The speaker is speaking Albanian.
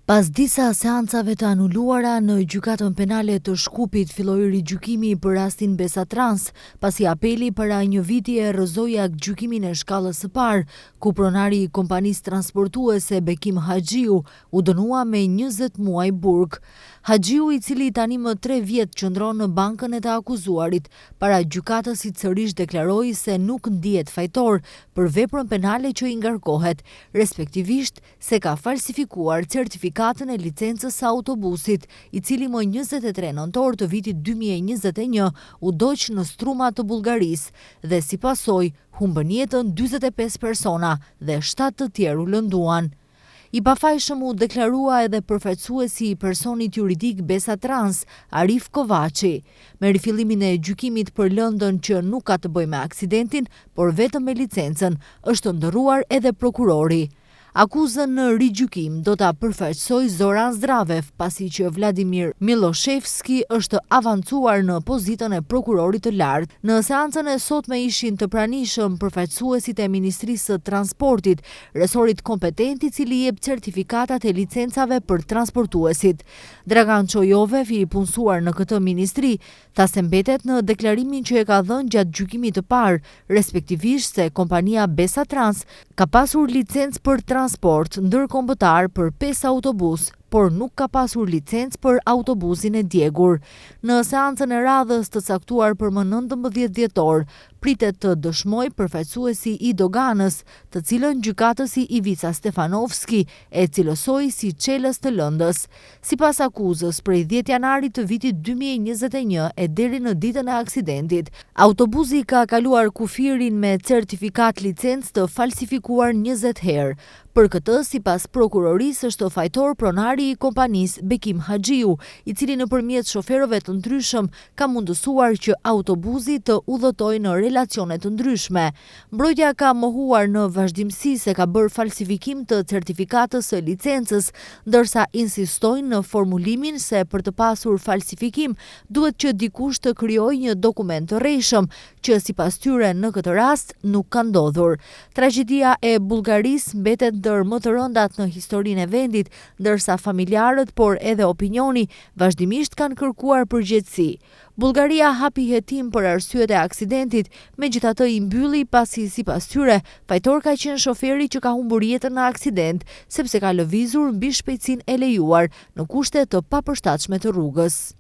Pas disa seancave të anuluara në gjykatën penale të Shkupit, filloi rigjykimi për rastin Besatrans, pasi apeli para një viti e rrëzoi gjykimin e shkallës së parë, ku pronari i kompanisë transportuese Bekim Haxhiu u dënua me 20 muaj burg. Haxhiu, i cili tani më 3 vjet qëndron në bankën e të akuzuarit, para gjykatës i sërish deklaroi se nuk ndihet fajtor për veprën penale që i ngarkohet, respektivisht se ka falsifikuar certifikatën e licencës së autobusit, i cili më 23 nëntor të vitit 2021 u doq në strumat të Bullgarisë dhe si pasojë humbën jetën 45 persona dhe 7 të tjerë u lënduan. I pafajshëm u deklarua edhe përfaqësuesi i personit juridik Besatrans, Arif Kovaçi. Me rifillimin e gjykimit për lëndën që nuk ka të bëjë me aksidentin, por vetëm me licencën, është ndërruar edhe prokurori. Akuzën në rigjykim do ta përfaqësoj Zoran Zdravev, pasi që Vladimir Miloševski është avancuar në pozitën e prokurorit të lartë. Në seancën e sotme ishin të pranishëm përfaqësuesit e Ministrisë së Transportit, resorit kompetent i cili jep certifikatat e licencave për transportuesit. Dragan Çojovev, i punësuar në këtë ministri, tha se mbetet në deklarimin që e ka dhënë gjatë gjykimit të parë, respektivisht se kompania Besatrans ka pasur licencë për transport ndërkombëtar për 5 autobus, por nuk ka pasur licencë për autobusin e djegur. Në seancën e radhës të caktuar për më 19 dhjetor, pritet të dëshmoj përfaqësuesi i doganës, të cilën gjykatësi Ivica Stefanovski e cilësoi si çelës të lëndës. Sipas akuzës, prej 10 janarit të vitit 2021 e deri në ditën e aksidentit, autobusi ka kaluar kufirin me certifikat licencë të falsifikuar 20 herë. Për këtë, sipas prokurorisë, është fajtor pronari i kompanisë Bekim Haxhiu, i cili nëpërmjet shoferëve të ndryshëm ka mundësuar që autobusi të udhëtojë në relacione të ndryshme. Mbrojtja ka mohuar në vazhdimsi se ka bërë falsifikim të certifikatës së licencës, ndërsa insistojnë në formulimin se për të pasur falsifikim duhet që dikush të krijojë një dokument të rrejshëm, që sipas tyre në këtë rast nuk ka ndodhur. Tragjedia e Bullgarisë mbetet ndër më të rëndat në historinë e vendit, ndërsa familjarët, por edhe opinioni, vazhdimisht kanë kërkuar përgjegjësi. Bullgaria hapi hetim për arsyet e aksidentit, megjithatë i mbylli pasi sipas tyre fajtor ka qenë shoferi që ka humbur jetën në aksident, sepse ka lëvizur mbi shpejtësinë e lejuar në kushte të papërshtatshme të rrugës.